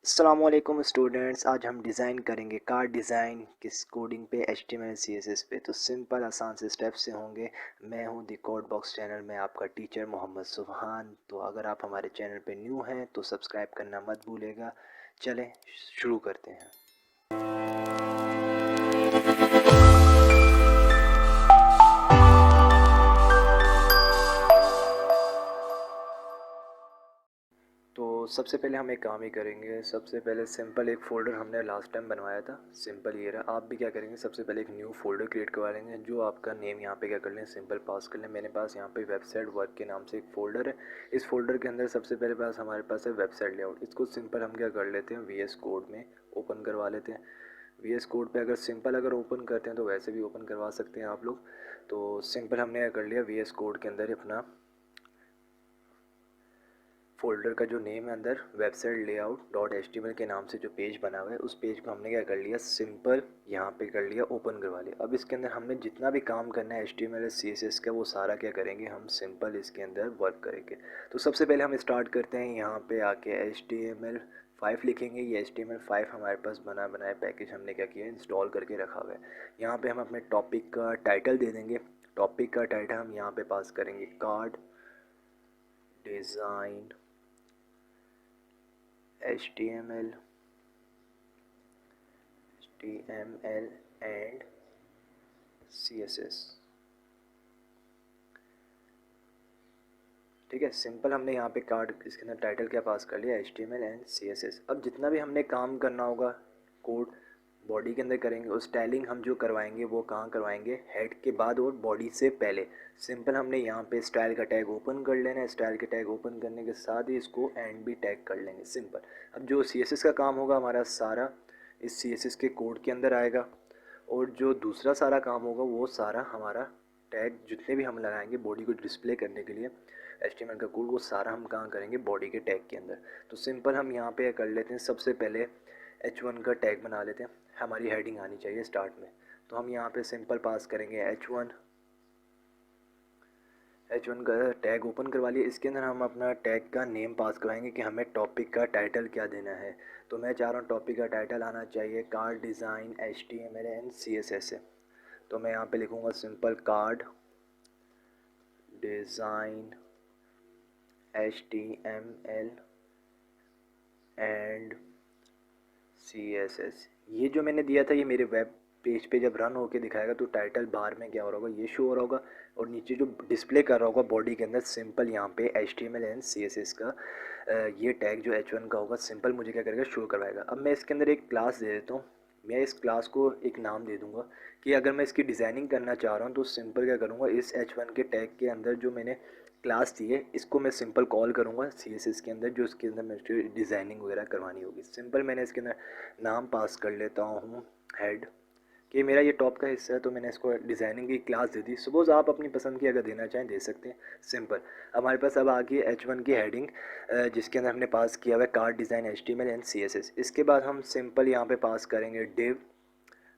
अस्सलाम वालेकुम स्टूडेंट्स। आज हम डिज़ाइन करेंगे कार्ड डिज़ाइन किस कोडिंग पे HTML CSS पे। तो सिंपल आसान से स्टेप्स से होंगे। मैं हूं दी कोड बॉक्स चैनल में आपका टीचर मोहम्मद सुबहान। तो अगर आप हमारे चैनल पे न्यू हैं तो सब्सक्राइब करना मत भूलिएगा। चलें शुरू करते हैं। तो सबसे पहले हम एक काम ही करेंगे। सबसे पहले सिंपल एक फ़ोल्डर हमने लास्ट टाइम बनवाया था, सिंपल ये रहा। आप भी क्या करेंगे, सबसे पहले एक न्यू फ़ोल्डर क्रिएट करवा लेंगे। जो आपका नेम यहाँ पे क्या कर लें, सिंपल पास कर लें। मेरे पास यहाँ पे वेबसाइट वर्क के नाम से एक फ़ोल्डर है। इस फ़ोल्डर के अंदर सबसे पहले हमारे पास है वेबसाइट लेआउट। इसको सिंपल हम क्या कर लेते हैं, VS कोड में ओपन करवा लेते हैं। VS कोड पे अगर ओपन करते हैं तो वैसे भी ओपन करवा सकते हैं आप लोग। तो सिंपल हमने क्या कर लिया, VS कोड के अंदर अपना फ़ोल्डर का जो नेम है अंदर वेबसाइट लेआउट डॉट HTML के नाम से जो पेज बना हुआ है, उस पेज को हमने क्या कर लिया, सिंपल यहाँ पे कर लिया, ओपन करवा लिया। अब इसके अंदर हमने जितना भी काम करना है HTML CSS का, वो सारा क्या करेंगे, हम सिंपल इसके अंदर वर्क करेंगे। तो सबसे पहले हम स्टार्ट करते हैं, यहाँ पे आके HTML5 लिखेंगे। ये HTML5 हमारे पास बनाया पैकेज हमने क्या किया, इंस्टॉल करके रखा हुआ है। यहाँ पे हम अपने टॉपिक का टाइटल दे देंगे। टॉपिक का टाइटल हम यहाँ पे पास करेंगे card design HTML and CSS। ठीक है, सिंपल हमने यहाँ पे कार्ड इसके अंदर टाइटल क्या पास कर लिया, HTML एंड CSS। अब जितना भी हमने काम करना होगा कोड बॉडी के अंदर करेंगे। और स्टाइलिंग हम जो करवाएंगे वो कहाँ करवाएंगे, हेड के बाद और बॉडी से पहले। सिंपल हमने यहाँ पे स्टाइल का टैग ओपन कर लेना है। स्टाइल के टैग ओपन करने के साथ ही इसको एंड भी टैग कर लेंगे, सिंपल। अब जो CSS का काम होगा हमारा सारा इस CSS के कोड के अंदर आएगा। और जो दूसरा सारा काम होगा वो सारा हमारा टैग जितने भी हम लगाएंगे बॉडी को डिस्प्ले करने के लिए HTML का कोड, वो सारा हम कहाँ करेंगे, बॉडी के टैग के अंदर। तो सिंपल हम यहाँ पे कर लेते हैं, सबसे पहले H1 का टैग बना लेते हैं। हमारी हेडिंग आनी चाहिए स्टार्ट में। तो हम यहाँ पे सिंपल पास करेंगे H1 का टैग ओपन करवा लिया। इसके अंदर हम अपना टैग का नेम पास करवाएंगे कि हमें टॉपिक का टाइटल क्या देना है। तो मैं चाह रहा हूँ टॉपिक का टाइटल आना चाहिए card design HTML and CSS से। तो मैं यहाँ पे लिखूँगा simple card design HTML and CSS। ये जो मैंने दिया था ये मेरे वेब पेज पे जब रन होके दिखाएगा तो टाइटल बार में क्या हो रहा होगा, ये शो हो रहा होगा। और नीचे जो डिस्प्ले कर रहा होगा बॉडी के अंदर सिंपल यहाँ पे HTML एंड CSS का ये टैग जो H1 का होगा, सिंपल मुझे क्या करेगा, शो करवाएगा। अब मैं इसके अंदर एक क्लास दे देता हूँ। मैं इस क्लास को एक नाम दे दूँगा कि अगर मैं इसकी डिज़ाइनिंग करना चाह रहा हूँ तो सिंपल क्या करूँगा, इस H1 के टैग के अंदर जो मैंने क्लास दी है इसको मैं सिंपल कॉल करूँगा CSS के अंदर, जो इसके अंदर मुझे डिज़ाइनिंग वगैरह करवानी होगी। सिंपल मैंने इसके अंदर नाम पास कर लेता हूँ हेड, कि मेरा ये टॉप का हिस्सा है तो मैंने इसको डिज़ाइनिंग की क्लास दे दी। सपोज़ आप अपनी पसंद की अगर देना चाहें दे सकते हैं। सिंपल हमारे पास अब आ गई H1 की हेडिंग, जिसके अंदर हमने पास किया हुआ है card design HTML and CSS। इसके बाद हम सिंपल यहाँ पे पास करेंगे डिव।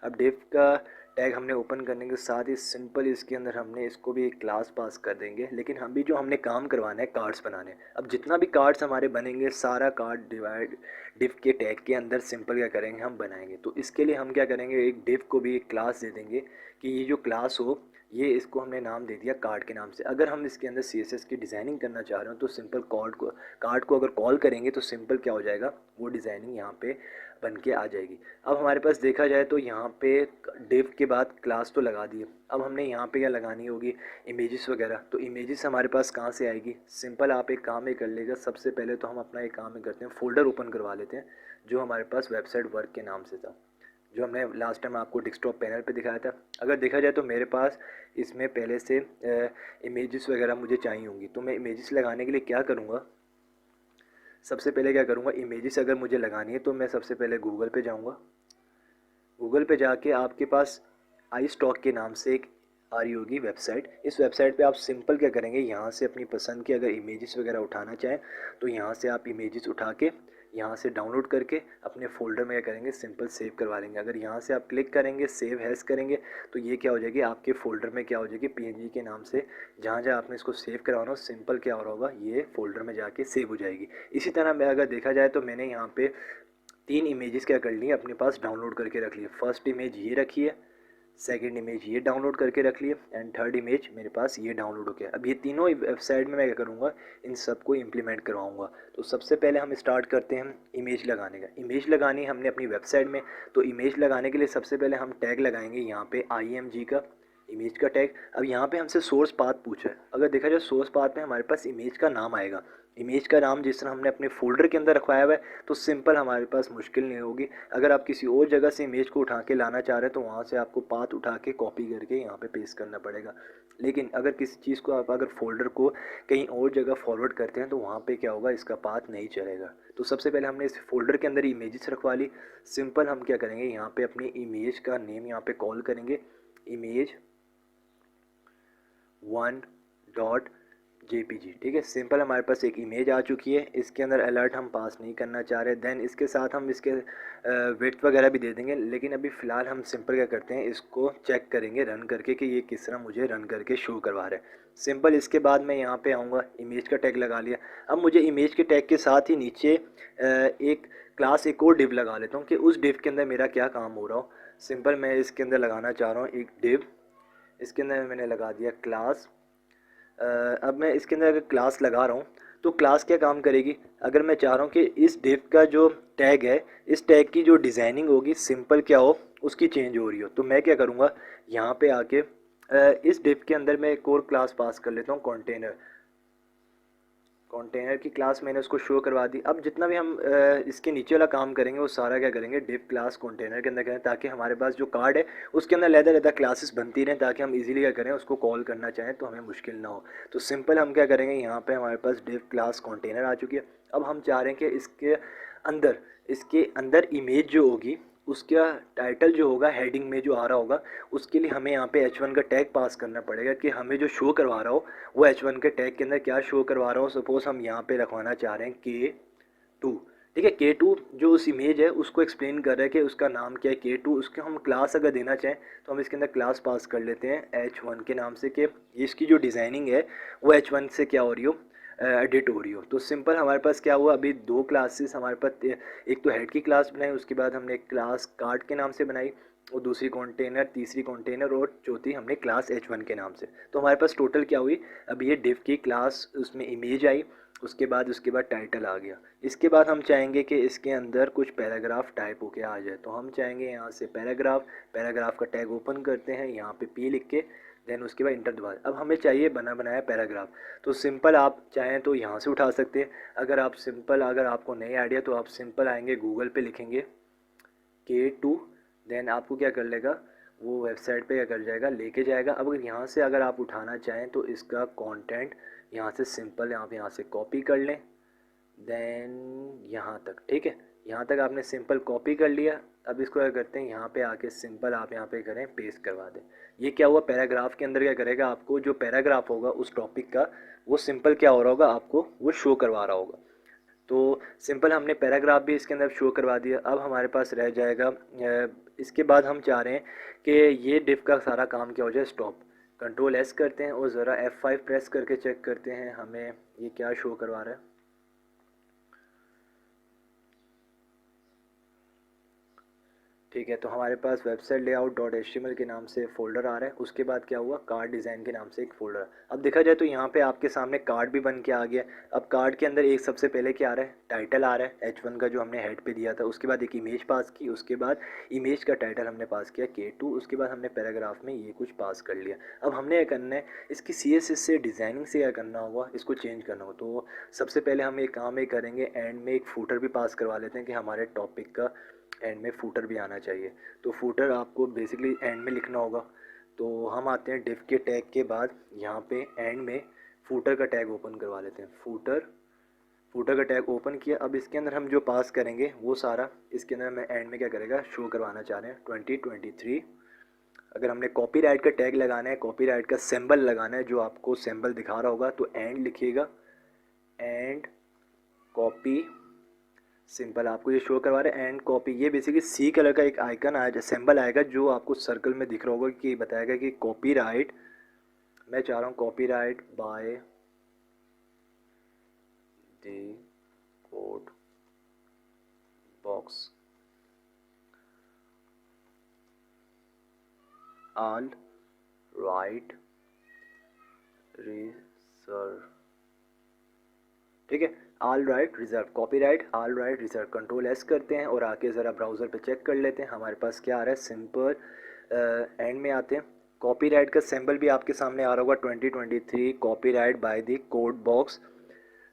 अब डिव का टैग हमने ओपन करने के साथ ही सिंपल इसके अंदर हमने इसको भी एक क्लास पास कर देंगे। लेकिन हम भी जो हमने काम करवाना है कार्ड्स बनाने हैं। अब जितना भी कार्ड्स हमारे बनेंगे सारा कार्ड डिव के टैग के अंदर सिंपल क्या करेंगे, हम बनाएंगे। तो इसके लिए हम क्या करेंगे, एक डिव को भी एक क्लास दे देंगे कि ये जो क्लास हो, ये इसको हमने नाम दे दिया कार्ड के नाम से। अगर हम इसके अंदर CSS की डिज़ाइनिंग करना चाह रहे हो तो सिंपल कार्ड को अगर कॉल करेंगे तो सिंपल क्या हो जाएगा, वो डिज़ाइनिंग यहाँ पे बन के आ जाएगी। अब हमारे पास देखा जाए तो यहाँ पे डिव के बाद क्लास तो लगा दिए। अब हमने यहाँ पे क्या लगानी होगी, इमेजेस वगैरह। तो इमेजेस हमारे पास कहाँ से आएगी, सिंपल आप एक काम ही कर लेगा। सबसे पहले तो हम अपना एक काम ही करते हैं, फ़ोल्डर ओपन करवा लेते हैं जो हमारे पास वेबसाइट वर्क के नाम से था, जो हमने लास्ट टाइम आपको डेस्कटॉप पैनल पे दिखाया था। अगर देखा जाए तो मेरे पास इसमें पहले से इमेजेस वगैरह मुझे चाहिए होंगी। तो मैं इमेजेस लगाने के लिए क्या करूँगा, सबसे पहले क्या करूँगा, इमेजेस अगर मुझे लगानी है तो मैं सबसे पहले गूगल पे जाऊँगा। गूगल पे जाके आपके पास आई स्टॉक के नाम से एक आ रही होगी वेबसाइट। इस वेबसाइट पे आप सिंपल क्या करेंगे, यहाँ से अपनी पसंद की अगर इमेजेस वगैरह उठाना चाहें तो यहाँ से आप इमेजेस उठा के यहाँ से डाउनलोड करके अपने फ़ोल्डर में क्या करेंगे, सिंपल सेव करवा लेंगे। अगर यहाँ से आप क्लिक करेंगे सेव हैज़ करेंगे तो ये क्या हो जाएगी, आपके फ़ोल्डर में क्या हो जाएगी, PNG के नाम से जहाँ जहाँ आपने इसको सेव करवाना हो सिंपल क्या हो रहा होगा, ये फ़ोल्डर में जाके सेव हो जाएगी। इसी तरह मैं अगर देखा जाए तो मैंने यहाँ पे 3 इमेजेस क्या कर ली अपने पास डाउनलोड करके रख लिए। फर्स्ट इमेज ये रखी है, सेकंड इमेज ये डाउनलोड करके रख लिए एंड थर्ड इमेज मेरे पास ये डाउनलोड हो गया। अब ये तीनों वेबसाइट में मैं क्या करूँगा, इन सब को इम्प्लीमेंट करवाऊँगा। तो सबसे पहले हम स्टार्ट करते हैं इमेज लगाने का। इमेज लगानी हमने अपनी वेबसाइट में, तो इमेज लगाने के लिए सबसे पहले हम टैग लगाएंगे यहाँ पे IMG का, इमेज का टैग। अब यहाँ पे हमसे सोर्स पाथ पूछा है, अगर देखा जाए सोर्स पाथ में हमारे पास इमेज का नाम आएगा। इमेज का नाम जिस तरह हमने अपने फोल्डर के अंदर रखवाया हुआ है, तो सिंपल हमारे पास मुश्किल नहीं होगी। अगर आप किसी और जगह से इमेज को उठा के लाना चाह रहे हैं तो वहाँ से आपको पाथ उठा के कॉपी करके यहाँ पे पेस्ट करना पड़ेगा। लेकिन अगर किसी चीज़ को आप अगर फोल्डर को कहीं और जगह फॉरवर्ड करते हैं तो वहाँ पे क्या होगा, इसका पाथ नहीं चलेगा। तो सबसे पहले हमने इस फोल्डर के अंदर इमेजेस रखवा ली। सिंपल हम क्या करेंगे, यहाँ पे अपनी इमेज का नेम यहाँ पे कॉल करेंगे, इमेज 1.jpg। ठीक है, सिंपल हमारे पास एक इमेज आ चुकी है। इसके अंदर अलर्ट हम पास नहीं करना चाह रहे। देन इसके साथ हम इसके विड्थ वगैरह भी दे देंगे, लेकिन अभी फ़िलहाल हम सिंपल क्या करते हैं, इसको चेक करेंगे रन करके कि ये किस तरह मुझे रन करके शो करवा रहा है। सिंपल इसके बाद मैं यहाँ पे आऊँगा, इमेज का टैग लगा लिया। अब मुझे इमेज के टैग के साथ ही नीचे एक क्लास एक और डिव लगा लेता हूँ कि उस डिव के अंदर मेरा क्या काम हो रहा हो। सिंपल मैं इसके अंदर लगाना चाह रहा हूँ एक डिव। इसके अंदर मैंने लगा दिया क्लास। अब मैं इसके अंदर अगर क्लास लगा रहा हूँ तो क्लास क्या काम करेगी, अगर मैं चाह रहा हूँ कि इस डिव का जो टैग है, इस टैग की जो डिज़ाइनिंग होगी सिंपल क्या हो, उसकी चेंज हो रही हो, तो मैं क्या करूँगा, यहाँ पे आके इस डिव के अंदर मैं एक और क्लास पास कर लेता हूँ, कंटेनर। कंटेनर की क्लास मैंने उसको शो करवा दी। अब जितना भी हम इसके नीचे वाला काम करेंगे वो सारा क्या करेंगे, डिव क्लास कंटेनर के अंदर करें, ताकि हमारे पास जो कार्ड है उसके अंदर लहदा क्लासेस बनती रहें, ताकि हम इजीली क्या करें, उसको कॉल करना चाहें तो हमें मुश्किल ना हो। तो सिंपल हम क्या करेंगे, यहाँ पे हमारे पास डिव क्लास कंटेनर आ चुकी है। अब हम चाह रहे हैं कि इसके अंदर इमेज जो होगी उसका टाइटल जो होगा, हेडिंग में जो आ रहा होगा, उसके लिए हमें यहाँ पे H1 का टैग पास करना पड़ेगा कि हमें जो शो करवा रहा हो वो H1 के टैग के अंदर क्या शो करवा रहा हो। सपोज़ हम यहाँ पे रखवाना चाह रहे हैं K2। ठीक है, K2 जो उस इमेज है उसको एक्सप्लेन कर रहा है कि उसका नाम क्या है K2। उसके हम क्लास अगर देना चाहें तो हम इसके अंदर क्लास पास कर लेते हैं H1 के नाम से, कि इसकी जो डिज़ाइनिंग है वो H1 से क्या हो रही हो, एडिट हो रही हो। तो सिंपल हमारे पास क्या हुआ, अभी 2 क्लासेस हमारे पास, एक तो हेड की क्लास बनाई, उसके बाद हमने एक क्लास कार्ड के नाम से बनाई, और दूसरी कंटेनर, तीसरी कंटेनर, और चौथी हमने क्लास H1 के नाम से। तो हमारे पास टोटल क्या हुई, अब ये डिव की क्लास, उसमें इमेज आई, उसके बाद टाइटल आ गया। इसके बाद हम चाहेंगे कि इसके अंदर कुछ पैराग्राफ टाइप होके आ जाए, तो हम चाहेंगे यहाँ से पैराग्राफ का टैग ओपन करते हैं, यहाँ पे P लिख के, देन उसके बाद इंटर दबा। अब हमें चाहिए बना बनाया पैराग्राफ। तो सिंपल आप चाहें तो यहाँ से उठा सकते हैं। अगर आपको नहीं आइडिया तो आप सिंपल आएंगे गूगल पे, लिखेंगे K2, देन आपको क्या कर लेगा, वो वेबसाइट पे क्या कर जाएगा, लेके जाएगा। अब अगर यहाँ से अगर आप उठाना चाहें तो इसका कंटेंट यहाँ से सिंपल यहाँ से कॉपी कर लें, देन यहाँ तक। ठीक है, यहाँ तक आपने सिंपल कॉपी कर लिया। अब इसको क्या करते हैं, यहाँ पे आके सिंपल आप यहाँ पे करें पेस्ट करवा दें। ये क्या हुआ, पैराग्राफ के अंदर क्या करेगा, आपको जो पैराग्राफ होगा उस टॉपिक का, वो सिंपल क्या हो रहा होगा, आपको वो शो करवा रहा होगा। तो सिंपल हमने पैराग्राफ भी इसके अंदर शो करवा दिया। अब हमारे पास रह जाएगा, इसके बाद हम चाह रहे हैं कि ये डिव का सारा काम क्या हो जाए, स्टॉप। कंट्रोल S करते हैं और ज़रा F5 प्रेस करके चेक करते हैं हमें ये क्या शो करवा रहा है। ठीक है, तो हमारे पास वेबसाइट लेआउट डॉट HTML के नाम से फ़ोल्डर आ रहा है। उसके बाद क्या हुआ, कार्ड डिज़ाइन के नाम से एक फ़ोल्डर। अब देखा जाए तो यहाँ पे आपके सामने कार्ड भी बन के आ गया। अब कार्ड के अंदर एक सबसे पहले क्या आ रहा है, टाइटल आ रहा है H1 का, जो हमने हेड पे दिया था। उसके बाद एक इमेज पास की, उसके बाद इमेज का टाइटल हमने पास किया K2, उसके बाद हमने पैराग्राफ में ये कुछ पास कर लिया। अब हमने क्या करना है, इसकी CSS से डिज़ाइनिंग से क्या करना होगा, इसको चेंज करना होगा। तो सबसे पहले हम एक काम ये करेंगे, एंड में एक फूटर भी पास करवा लेते हैं कि हमारे टॉपिक का एंड में फूटर भी आना चाहिए। तो फूटर आपको बेसिकली एंड में लिखना होगा। तो हम आते हैं डिव के टैग के बाद यहाँ पे एंड में फूटर का टैग ओपन करवा लेते हैं। फूटर का टैग ओपन किया। अब इसके अंदर हम जो पास करेंगे वो सारा इसके अंदर मैं एंड में क्या करेगा, शो करवाना चाह रहे हैं 2023। अगर हमने कॉपीराइट का टैग लगाना है, कॉपीराइट का सिंबल लगाना है, जो आपको सिंबल दिखा रहा होगा, तो एंड लिखिएगा, एंड कॉपी। सिंपल आपको ये शो करवा रहे हैं एंड कॉपी। ये बेसिकली सी कलर का एक आइकन आएगा, सिंबल आएगा, जो आपको सर्कल में दिख रहा होगा कि बताएगा कि कॉपीराइट, मैं चाह रहा हूँ copyright by the code box. All right reserve, ठीक है, all right reserve, copy right all right reserve, control S करते हैं और आके ज़रा ब्राउज़र पे चेक कर लेते हैं हमारे पास क्या आ रहा है। सिंपल एंड में आते हैं, कॉपी राइट का सिंबल भी आपके सामने आ रहा होगा 2023 copy right by the code box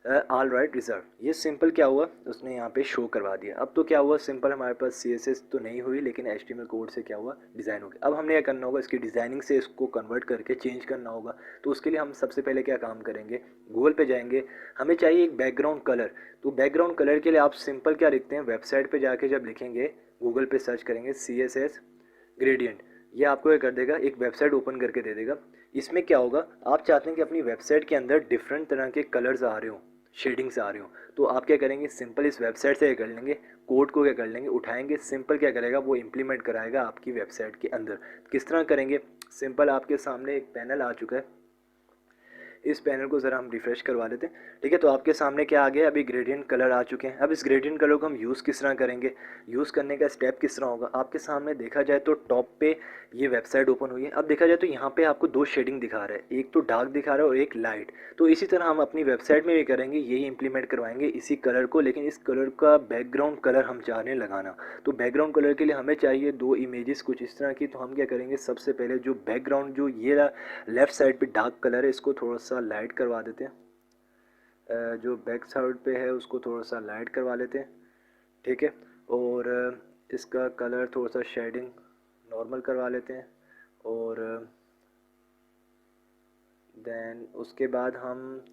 all right reserve. ये सिंपल क्या हुआ, उसने यहाँ पे शो करवा दिया। अब तो क्या हुआ, सिंपल हमारे पास CSS तो नहीं हुई लेकिन HTML कोड से क्या हुआ, डिज़ाइन हो गया। अब हमने क्या करना होगा, इसकी डिज़ाइनिंग से इसको कन्वर्ट करके चेंज करना होगा। तो उसके लिए हम सबसे पहले क्या काम करेंगे, गूगल पे जाएंगे, हमें चाहिए एक बैकग्राउंड कलर। तो बैकग्राउंड कलर के लिए आप सिंपल क्या लिखते हैं, वेबसाइट पर जाके जब लिखेंगे, गूगल पे सर्च करेंगे CSS ग्रेडियंट, ये आपको क्या कर देगा, एक वेबसाइट ओपन करके दे देगा। इसमें क्या होगा, आप चाहते हैं कि अपनी वेबसाइट के अंदर डिफरेंट तरह के कलर्स आ रहे हों, शेडिंग्स आ रही हो, तो आप क्या करेंगे, सिंपल इस वेबसाइट से क्या कर लेंगे, कोड को क्या कर लेंगे, उठाएंगे, सिंपल क्या करेगा, वो इम्प्लीमेंट कराएगा आपकी वेबसाइट के अंदर। किस तरह करेंगे, सिंपल आपके सामने एक पैनल आ चुका है, इस पैनल को ज़रा हम रिफ़्रेश करवा लेते हैं, ठीक है। तो आपके सामने क्या आ गया, अभी ग्रेडियंट कलर आ चुके हैं। अब इस ग्रेडियंट कलर को हम यूज़ किस तरह करेंगे, यूज़ करने का स्टेप किस तरह होगा, आपके सामने देखा जाए तो टॉप पे ये वेबसाइट ओपन हुई है। अब देखा जाए तो यहाँ पे आपको दो शेडिंग दिखा रहा है, एक तो डार्क दिखा रहा है और एक लाइट। तो इसी तरह हम अपनी वेबसाइट में भी करेंगे, यही इंप्लीमेंट करवाएंगे इसी कलर को, लेकिन इस कलर का बैकग्राउंड कलर हम चाह रहे हैं लगाना। तो बैकग्राउंड कलर के लिए हमें चाहिए दो इमेजेस कुछ इस तरह की। तो हम क्या करेंगे, सबसे पहले जो बैकग्राउंड जो ये लेफ़्ट साइड पे डार्क कलर है, इसको थोड़ा सा लाइट करवा देते हैं। जो बैक साइड पे है उसको थोड़ा सा लाइट करवा लेते हैं, ठीक है। और इसका कलर थोड़ा सा शेडिंग नॉर्मल करवा लेते हैं। और देन उसके बाद हम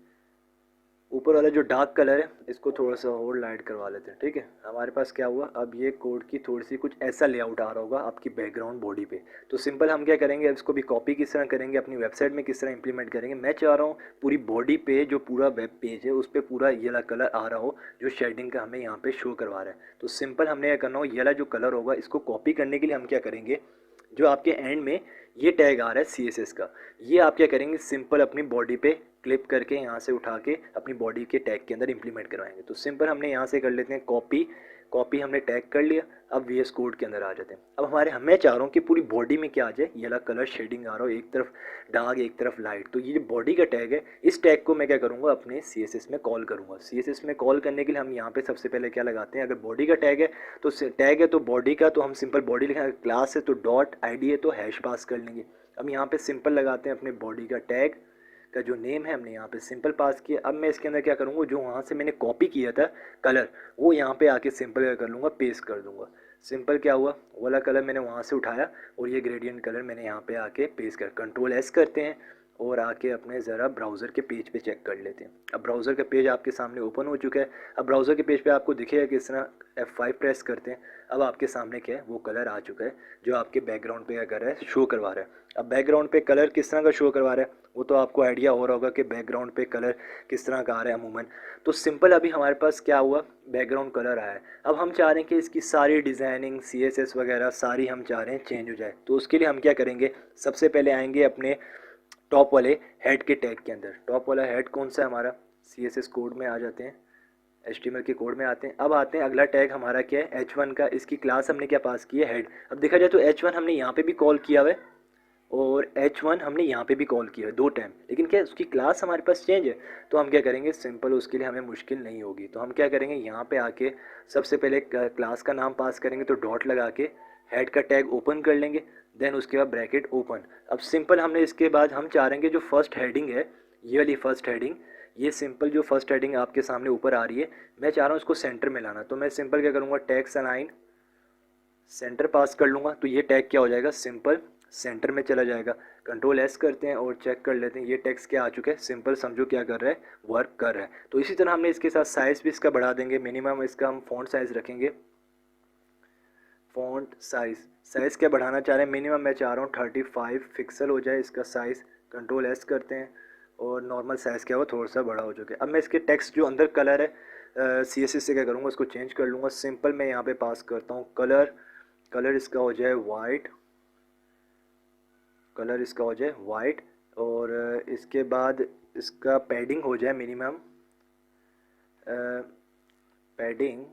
ऊपर वाला जो डार्क कलर है इसको थोड़ा सा और लाइट करवा लेते हैं, ठीक है। हमारे पास क्या हुआ, अब ये कोड की थोड़ी सी कुछ ऐसा लेआउट आ रहा होगा आपकी बैकग्राउंड बॉडी पे। तो सिंपल हम क्या करेंगे, अब इसको भी कॉपी किस तरह करेंगे, अपनी वेबसाइट में किस तरह इंप्लीमेंट करेंगे। मैं चाह रहा हूँ पूरी बॉडी पे जो पूरा वेब पेज है उस पर पूरा ये वाला कलर आ रहा हो जो शेडिंग का हमें यहाँ पे शो करवा रहा है। तो सिंपल हमने क्या करना हो, ये वाला जो कलर होगा इसको कॉपी करने के लिए हम क्या करेंगे, जो आपके एंड में ये टैग आ रहा है CSS का, ये आप क्या करेंगे, सिंपल अपनी बॉडी पे क्लिप करके यहाँ से उठा के अपनी बॉडी के टैग के अंदर इंप्लीमेंट करवाएंगे। तो सिंपल हमने यहाँ से कर लेते हैं कॉपी, कॉपी हमने टैग कर लिया। अब VS कोड के अंदर आ जाते हैं। अब मैं चाह रहा हूँ कि पूरी बॉडी में क्या आ जाए, ये वाला कलर शेडिंग आ रहा हो, एक तरफ डार्क एक तरफ लाइट। तो ये जो बॉडी का टैग है, इस टैग को मैं क्या करूँगा, अपने CSS में कॉल करूँगा। CSS में कॉल करने के लिए हम यहाँ पे सबसे पहले क्या लगाते हैं, अगर बॉडी का टैग है तो टैग है तो बॉडी का, तो हम सिंपल बॉडी लिखेंगे, क्लास है तो डॉट ID है तो हैश पास कर लेंगे। अब यहाँ पे सिंपल लगाते हैं अपने बॉडी का टैग का जो नेम है हमने यहाँ पे सिंपल पास किया। अब मैं इसके अंदर क्या करूँगा, जो वहाँ से मैंने कॉपी किया था कलर, वो यहाँ पे आके सिंपल क्या कर लूँगा, पेस्ट कर दूँगा। सिंपल क्या हुआ, वाला कलर मैंने वहाँ से उठाया और ये ग्रेडियंट कलर मैंने यहाँ पे आके पेस्ट कर, कंट्रोल S करते हैं और आके अपने ज़रा ब्राउज़र के पेज पे चेक कर लेते हैं। अब ब्राउज़र का पेज आपके सामने ओपन हो चुका है। अब ब्राउज़र के पेज पे आपको दिखेगा किस तरह F5 प्रेस करते हैं, अब आपके सामने क्या है, वो कलर आ चुका है जो आपके बैकग्राउंड पे क्या कर रहा है, शो करवा रहा है। अब बैकग्राउंड पे कलर किस तरह का शो करवा रहा है, वो तो आपको आइडिया हो रहा होगा कि बैकग्राउंड पे कलर किस तरह का आ रहा है अमूमन। तो सिंपल अभी हमारे पास क्या हुआ, बैकग्राउंड कलर आया है। अब हम चाह रहे हैं कि इसकी सारी डिज़ाइनिंग CSS वगैरह सारी हम चाह रहे हैं चेंज हो जाए। तो उसके लिए हम क्या करेंगे, सबसे पहले आएंगे अपने टॉप वाले हेड के टैग के अंदर। टॉप वाला हेड कौन सा है हमारा, CSS कोड में आ जाते हैं, HTML के कोड में आते हैं। अब आते हैं अगला टैग हमारा क्या है, H1 का। इसकी क्लास हमने क्या पास की है, हेड। अब देखा जाए तो H1 हमने यहाँ पे भी कॉल किया हुआ है और H1 हमने यहाँ पे भी कॉल किया है दो टाइम, लेकिन क्या उसकी क्लास हमारे पास चेंज है। तो हम क्या करेंगे, सिंपल उसके लिए हमें मुश्किल नहीं होगी। तो हम क्या करेंगे, यहाँ पे आके सबसे पहले क्लास का नाम पास करेंगे, तो डॉट लगा के हेड का टैग ओपन कर लेंगे, देन उसके बाद ब्रैकेट ओपन। अब सिंपल हमने इसके बाद हम चाह रहे हैं जो फर्स्ट हेडिंग है, ये वाली फर्स्ट हेडिंग, ये सिंपल जो फर्स्ट हेडिंग आपके सामने ऊपर आ रही है, मैं चाह रहा हूँ इसको सेंटर में लाना। तो मैं सिंपल क्या करूँगा, टैग अलाइन सेंटर पास कर लूँगा। तो ये टैग क्या हो जाएगा, सिंपल सेंटर में चला जाएगा। कंट्रोल S करते हैं और चेक कर लेते हैं ये टेक्स्ट क्या आ चुका है, सिंपल समझो क्या कर रहा है, वर्क कर रहा है। तो इसी तरह हमने इसके साथ साइज़ भी इसका बढ़ा देंगे। मिनिमम इसका हम फ़ॉन्ट साइज़ रखेंगे, फ़ॉन्ट साइज़ क्या बढ़ाना चाह रहे हैं, मिनिमम मैं चाह रहा हूँ 35 पिक्सल हो जाए इसका साइज़। कंट्रोल S करते हैं और नॉर्मल साइज़ क्या हो थोड़ा सा बड़ा हो चुका है। अब मैं इसके टेक्स्ट जो अंदर कलर है CSS से क्या करूँगा, उसको चेंज कर लूँगा। सिंपल मैं यहाँ पे पास करता हूँ कलर इसका हो जाए वाइट, कलर इसका हो जाए वाइट। और इसके बाद इसका पैडिंग हो जाए मिनिमम, पैडिंग,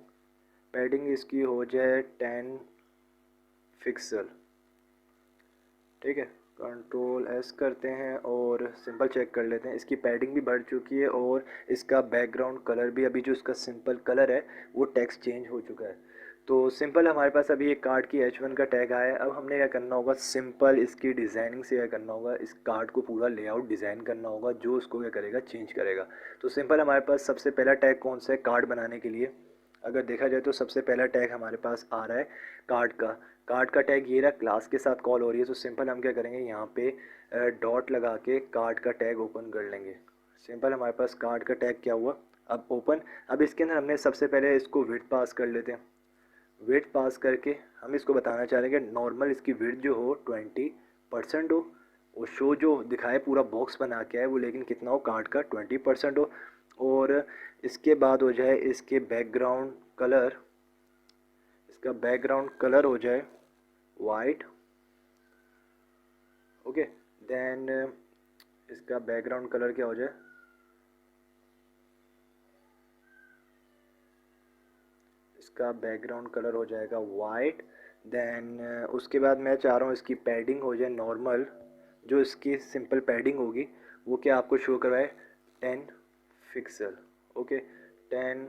इसकी हो जाए 10 पिक्सल, ठीक है, कंट्रोल एस करते हैं और सिंपल चेक कर लेते हैं। इसकी पैडिंग भी बढ़ चुकी है और इसका बैकग्राउंड कलर भी, अभी जो इसका सिंपल कलर है वो टेक्स्ट चेंज हो चुका है। तो सिंपल हमारे पास अभी एक कार्ड की H1 का टैग आया है। अब हमने क्या करना होगा, सिंपल इसकी डिज़ाइनिंग से क्या करना होगा, इस कार्ड को पूरा लेआउट डिज़ाइन करना होगा जो उसको क्या करेगा, चेंज करेगा। तो सिंपल हमारे पास सबसे पहला टैग कौन सा है कार्ड बनाने के लिए, अगर देखा जाए तो सबसे पहला टैग हमारे पास आ रहा है कार्ड का। कार्ड का टैग ये रहा, क्लास के साथ कॉल हो रही है। तो सिंपल हम क्या करेंगे, यहाँ पे डॉट लगा के कार्ड का टैग ओपन कर लेंगे। सिंपल हमारे पास कार्ड का टैग क्या हुआ, अब ओपन। अब इसके अंदर हमने सबसे पहले इसको विड्थ पास कर लेते हैं। विड्थ पास करके हम इसको बताना चाह रहे हैं कि नॉर्मल इसकी विड्थ जो हो 20% हो, और शो जो दिखाए पूरा बॉक्स बना के है वो, लेकिन कितना हो, कार्ड का 20% हो। और इसके बाद हो जाए इसके बैकग्राउंड कलर, इसका बैकग्राउंड कलर हो जाए वाइट। ओके, देन इसका बैकग्राउंड कलर क्या हो जाए, इसका बैकग्राउंड कलर हो जाएगा वाइट। देन उसके बाद मैं चाह रहा हूँ इसकी पैडिंग हो जाए नॉर्मल, जो इसकी सिंपल पैडिंग होगी वो क्या आपको शो करवाए, 10 पिक्सल। ओके, 10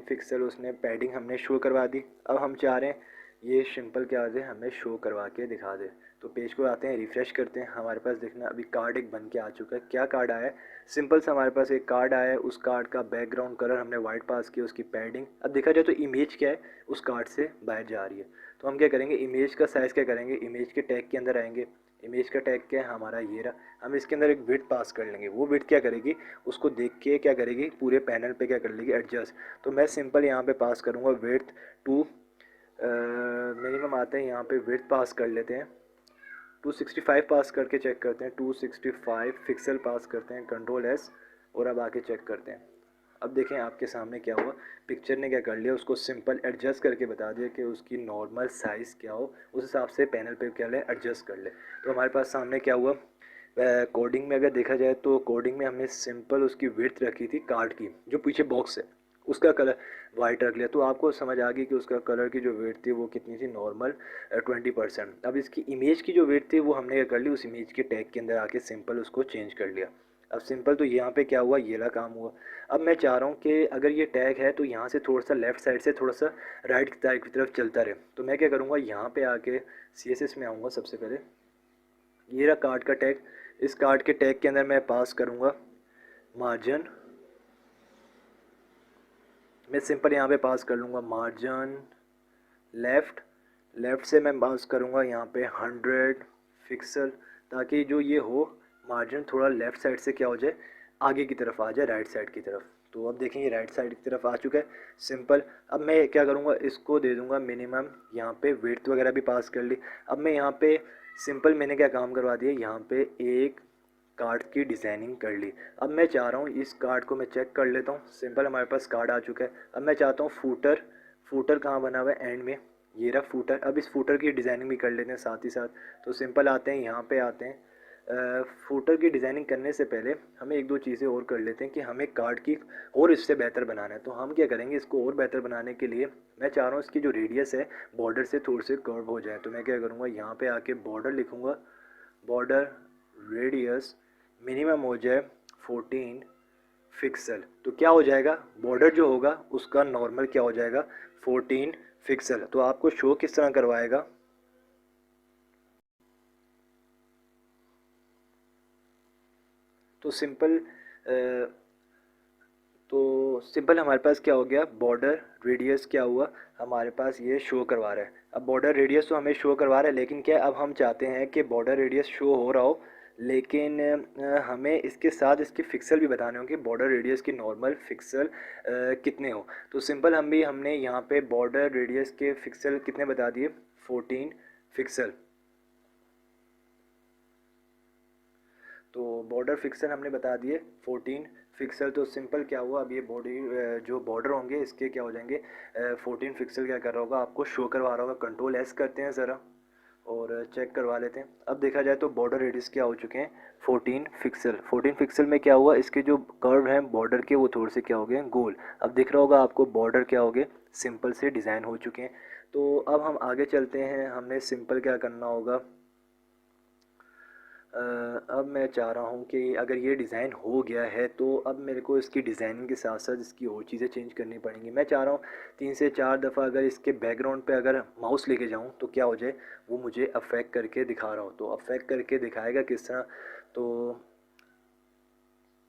पिक्सल उसने पैडिंग हमने शो करवा दी। अब हम चाह रहे हैं ये सिंपल क्या आ जाए, हमें शो करवा के दिखा दे। तो पेज को आते हैं, रिफ़्रेश करते हैं, हमारे पास देखना अभी कार्ड एक बन के आ चुका है। क्या कार्ड आया है, सिंपल सा हमारे पास एक कार्ड आया है। उस कार्ड का बैकग्राउंड कलर हमने वाइट पास किया, उसकी पैडिंग। अब देखा जाए तो इमेज क्या है, उस कार्ड से बाहर जा रही है। तो हम क्या करेंगे, इमेज का साइज़ क्या करेंगे, इमेज के टैग के अंदर आएंगे। इमेज का टैग क्या है हमारा, ये रहा। हम इसके अंदर एक विड्थ पास कर लेंगे। वो विड्थ क्या करेगी, उसको देख के क्या करेगी, पूरे पैनल पे क्या कर लेगी, एडजस्ट। तो मैं सिंपल यहाँ पे पास करूँगा विड्थ टू मिनिमम आते हैं, यहाँ पे विड्थ पास कर लेते हैं 265 पास करके चेक करते हैं। 265 पिक्सल पास करते हैं, कंट्रोल एस, और अब आके चेक करते हैं। अब देखें आपके सामने क्या हुआ, पिक्चर ने क्या कर लिया, उसको सिंपल एडजस्ट करके बता दिया कि उसकी नॉर्मल साइज़ क्या हो, उस हिसाब से पैनल पे क्या ले, एडजस्ट कर ले। तो हमारे पास सामने क्या हुआ, कोडिंग में अगर देखा जाए तो कोडिंग में हमने सिंपल उसकी विड्थ रखी थी कार्ड की, जो पीछे बॉक्स है उसका कलर वाइट रख लिया। तो आपको समझ आ गई कि उसका कलर की जो विड्थ थी वो कितनी थी, नॉर्मल 20%। अब इसकी इमेज की जो विड्थ थी वो हमने क्या कर ली, उस इमेज के टैग के अंदर आके सिंपल उसको चेंज कर लिया। अब सिंपल तो यहाँ पे क्या हुआ, ये ला काम हुआ। अब मैं चाह रहा हूँ कि अगर ये टैग है तो यहाँ से थोड़ा सा लेफ़्ट साइड से थोड़ा सा राइट साइड की तरफ चलता रहे। तो मैं क्या करूँगा, यहाँ पे आके CSS में आऊँगा सबसे पहले। ये रहा कार्ड का टैग, इस कार्ड के टैग के अंदर मैं पास करूँगा मार्जिन। मैं सिंपल यहाँ पे पास कर लूँगा मार्जिन लेफ़्ट। लेफ़्ट से मैं पास करूँगा यहाँ पे 100 पिक्सल, ताकि जो ये हो मार्जिन थोड़ा लेफ़्ट साइड से क्या हो जाए, आगे की तरफ आ जाए, राइट साइड की तरफ। तो अब देखें ये राइट साइड की तरफ आ चुका है सिंपल। अब मैं क्या करूँगा, इसको दे दूँगा मिनिमम, यहाँ पे विड्थ वगैरह भी पास कर ली। अब मैं यहाँ पे सिंपल मैंने क्या काम करवा दिया, यहाँ पे एक कार्ड की डिज़ाइनिंग कर ली। अब मैं चाह रहा हूँ इस कार्ड को मैं चेक कर लेता हूँ। सिंपल हमारे पास कार्ड आ चुका है। अब मैं चाहता हूँ फूटर, फूटर कहाँ बना हुआ है, एंड में, ये रहा फूटर। अब इस फूटर की डिज़ाइनिंग भी कर लेते हैं साथ ही साथ। तो सिंपल आते हैं यहाँ पे आते हैं, फूटर की डिज़ाइनिंग करने से पहले हमें एक दो चीज़ें और कर लेते हैं कि हमें कार्ड की और इससे बेहतर बनाना है। तो हम क्या करेंगे, इसको और बेहतर बनाने के लिए मैं चाह रहा हूँ इसकी जो रेडियस है बॉर्डर से थोड़े से कर्व हो जाए। तो मैं क्या करूँगा, यहाँ पे आके बॉर्डर लिखूँगा, बॉर्डर रेडियस मिनिमम हो जाए 14 पिक्सल। तो क्या हो जाएगा, बॉर्डर जो होगा उसका नॉर्मल क्या हो जाएगा, 14 पिक्सल। तो आपको शो किस तरह करवाएगा, तो सिंपल हमारे पास क्या हो गया, बॉर्डर रेडियस क्या हुआ हमारे पास, ये शो करवा रहा है। अब बॉर्डर रेडियस तो हमें शो करवा रहा है, लेकिन क्या अब हम चाहते हैं कि बॉर्डर रेडियस शो हो रहा हो, लेकिन हमें इसके साथ इसके पिक्सल भी बताने होंगे, बॉर्डर रेडियस की नॉर्मल पिक्सल कितने हो। तो सिंपल हमने यहाँ पे बॉर्डर रेडियस के पिक्सल कितने बता दिए, 14 पिक्सल। तो बॉर्डर पिक्सल हमने बता दिए 14 पिक्सल। तो सिंपल क्या हुआ, अब ये बॉडी जो बॉर्डर होंगे इसके क्या हो जाएंगे, 14 पिक्सल क्या कर रहा होगा, आपको शो करवा रहा होगा। कंट्रोल एस करते हैं ज़रा, और चेक करवा लेते हैं। अब देखा जाए तो बॉर्डर रेडियस क्या हो चुके हैं 14 पिक्सल। 14 पिक्सल में क्या हुआ, इसके जो कर्व हैं बॉर्डर के वो थोड़े से क्या हो गए गोल। अब दिख रहा होगा आपको बॉर्डर क्या हो गए सिंपल से डिज़ाइन हो चुके हैं। तो अब हम आगे चलते हैं, हमें सिंपल क्या करना होगा। अब मैं चाह रहा हूँ कि अगर ये डिज़ाइन हो गया है तो अब मेरे को इसकी डिज़ाइनिंग के साथ साथ इसकी और चीज़ें चेंज करनी पड़ेंगी। मैं चाह रहा हूँ 3 से 4 दफ़ा अगर इसके बैकग्राउंड पे अगर माउस लेके जाऊँ तो क्या हो जाए, वो मुझे अफेक्ट करके दिखा रहा हो। तो अफेक्ट करके दिखाएगा किस तरह, तो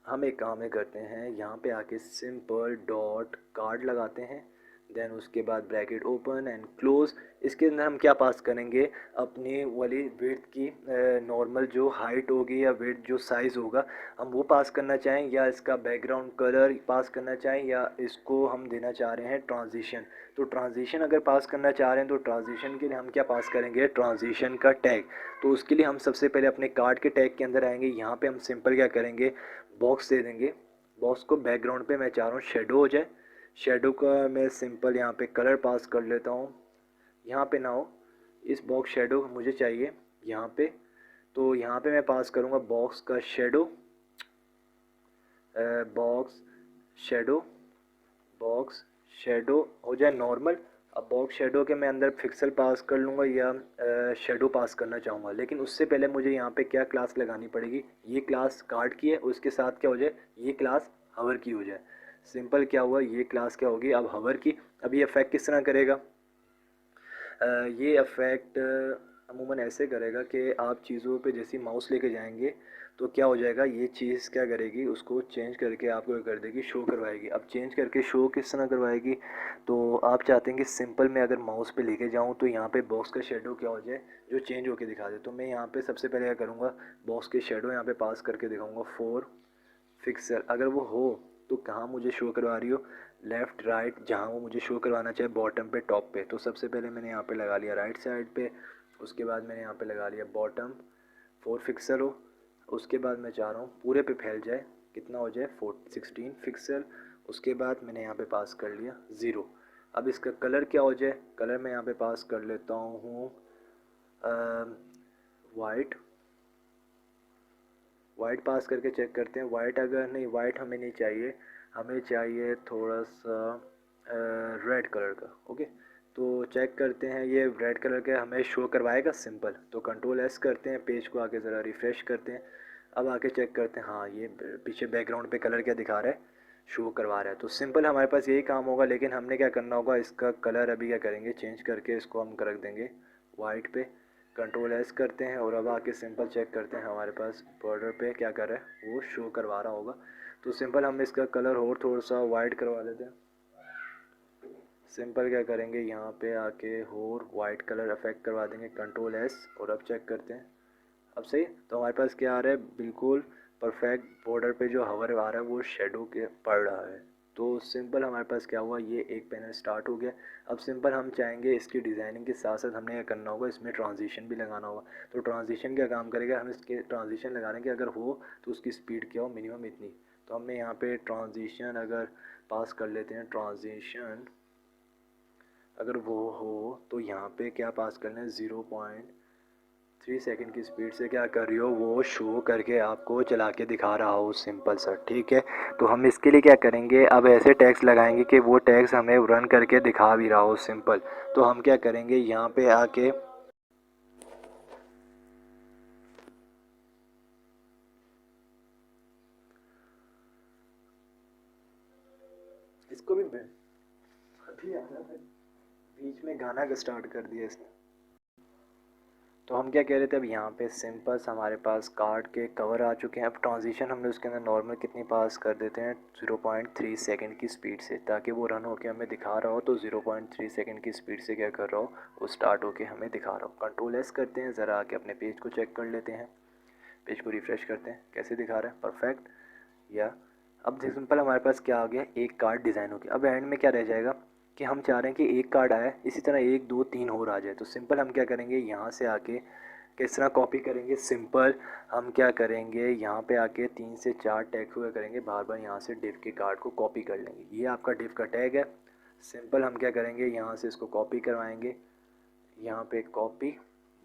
हम एक काम करते हैं, यहाँ पे आके सिंपल डॉट कार्ड लगाते हैं, देन उसके बाद ब्रैकेट ओपन एंड क्लोज। इसके अंदर हम क्या पास करेंगे, अपनी वाली विड्थ की नॉर्मल जो हाइट होगी या विड्थ जो साइज़ होगा हम वो पास करना चाहें, या इसका बैकग्राउंड कलर पास करना चाहें, या इसको हम देना चाह रहे हैं ट्रांजिशन। तो ट्रांजिशन अगर पास करना चाह रहे हैं तो ट्रांजिशन के लिए हम क्या पास करेंगे, ट्रांजिशन का टैग। तो उसके लिए हम सबसे पहले अपने कार्ड के टैग के अंदर आएंगे, यहाँ पे हम सिंपल क्या करेंगे, बॉक्स दे देंगे। बॉक्स को बैकग्राउंड पे मैं चाह रहा हूँ शेडो हो जाए। शेडो का मैं सिंपल यहाँ पे कलर पास कर लेता हूँ। यहाँ पे ना हो, इस बॉक्स शेडो मुझे चाहिए यहाँ पे, तो यहाँ पे मैं पास करूँगा बॉक्स का shadow, box shadow, box shadow हो जाए नॉर्मल। अब बॉक्स शेडो के मैं अंदर पिक्सल पास कर लूँगा या शेडो पास करना चाहूँगा, लेकिन उससे पहले मुझे यहाँ पे क्या क्लास लगानी पड़ेगी, ये क्लास कार्ड की है, उसके साथ क्या हो जाए, ये क्लास हवर की हो जाए। सिंपल क्या हुआ, ये क्लास क्या होगी अब हवर की। अब ये इफेक्ट किस तरह करेगा, ये अफेक्ट अमूमन ऐसे करेगा कि आप चीज़ों पे जैसे माउस लेके जाएंगे तो क्या हो जाएगा, ये चीज़ क्या करेगी, उसको चेंज करके आपको कर देगी, शो करवाएगी। अब चेंज करके शो किस तरह करवाएगी, तो आप चाहते हैं कि सिंपल में अगर माउस पे लेके जाऊं तो यहाँ पे बॉक्स का शेडो क्या हो जाए, जो चेंज होके दिखा दे। तो मैं यहाँ पे सबसे पहले क्या करूँगा, बॉक्स के शेडो यहाँ पे पास करके दिखाऊँगा 4 पिक्सल। अगर वो हो तो कहाँ मुझे शो करवा रही हो, लेफ़्ट राइट, जहाँ वो मुझे शो करवाना चाहे, बॉटम पे टॉप पे। तो सबसे पहले मैंने यहाँ पे लगा लिया राइट साइड पे, उसके बाद मैंने यहाँ पे लगा लिया बॉटम 4 पिक्सल हो। उसके बाद मैं चाह रहा हूँ पूरे पे फैल जाए, कितना हो जाए 16 पिक्सल। उसके बाद मैंने यहाँ पे पास कर लिया 0। अब इसका कलर क्या हो जाए, कलर मैं यहाँ पे पास कर लेता हूँ वाइट। वाइट पास करके चेक करते हैं, वाइट अगर नहीं, वाइट हमें नहीं चाहिए, हमें चाहिए थोड़ा सा रेड कलर का। ओके, तो चेक करते हैं ये रेड कलर का हमें शो करवाएगा सिंपल। तो कंट्रोल एस करते हैं, पेज को आके ज़रा रिफ़्रेश करते हैं। अब आके चेक करते हैं, हाँ ये पीछे बैकग्राउंड पे कलर क्या दिखा रहा है, शो करवा रहा है। तो सिंपल हमारे पास यही काम होगा, लेकिन हमने क्या करना होगा, इसका कलर अभी क्या करेंगे, चेंज करके इसको हम रख देंगे वाइट पे। कंट्रोल एस करते हैं और अब आके सिंपल चेक करते हैं हमारे पास बॉर्डर पे क्या कर रहा है, वो शो करवा रहा होगा। तो सिंपल हम इसका कलर और थोड़ा सा वाइट करवा लेते हैं। सिंपल क्या करेंगे, यहाँ पे आके और वाइट कलर अफेक्ट करवा देंगे, कंट्रोल एस। और अब चेक करते हैं, अब सही। तो हमारे पास क्या आ रहा है, बिल्कुल परफेक्ट बॉर्डर पे जो हवर आ रहा है वो शेडो के पड़ रहा है। तो सिंपल हमारे पास क्या हुआ, ये एक पैनल स्टार्ट हो गया। अब सिंपल हम चाहेंगे इसकी डिज़ाइनिंग के साथ साथ हमने क्या करना होगा, इसमें ट्रांजिशन भी लगाना होगा। तो ट्रांजिशन क्या काम करेगा, हम इसके ट्रांजिशन लगाने के अगर हो तो उसकी स्पीड क्या हो, मिनिमम इतनी। तो हमें यहाँ पे ट्रांजिशन अगर पास कर लेते हैं, ट्रांजिशन अगर वो हो तो यहाँ पे क्या पास करना है, 0.3 सेकंड की स्पीड से क्या कर रही हो, वो शो करके आपको चला के दिखा रहा हो सिंपल सा। ठीक है, तो हम इसके लिए क्या करेंगे, अब ऐसे टैग्स लगाएंगे कि वो टैग्स हमें रन करके दिखा भी रहा हो सिंपल। तो हम क्या करेंगे, यहाँ पे आके इसको भी अभी आना था, बीच में गाना का स्टार्ट कर दिया इसने। तो हम क्या कह रहे थे, अब यहाँ पे सिंपल हमारे पास कार्ड के कवर आ चुके हैं। अब ट्रांजिशन हमने उसके अंदर नॉर्मल कितनी पास कर देते हैं, 0.3 सेकंड की स्पीड से, ताकि वो रन होके हमें दिखा रहा हो। तो 0.3 सेकंड की स्पीड से क्या कर रहा हो, वो स्टार्ट होके हमें दिखा रहा हो। कंट्रोल एस करते हैं, ज़रा आके अपने पेज को चेक कर लेते हैं, पेज को रिफ़्रेश करते हैं कैसे दिखा रहा है, परफेक्ट। या अब सिंपल हमारे पास क्या आ गया, एक कार्ड डिज़ाइन हो गया। अब एंड में क्या रह जाएगा कि हम चाह रहे हैं कि एक कार्ड आया, इसी तरह 1 2 3 और आ जाए। तो सिंपल हम क्या करेंगे, यहाँ से आके किस तरह कॉपी करेंगे, सिंपल हम क्या करेंगे, यहाँ पे आके 3 से 4 टैग हुआ करेंगे, बार बार यहाँ से डिव के कार्ड को कॉपी कर लेंगे। ये आपका डिव का टैग है। सिंपल हम क्या करेंगे, यहाँ से इसको कॉपी करवाएंगे, यहाँ पे कॉपी,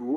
2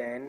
10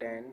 10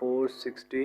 460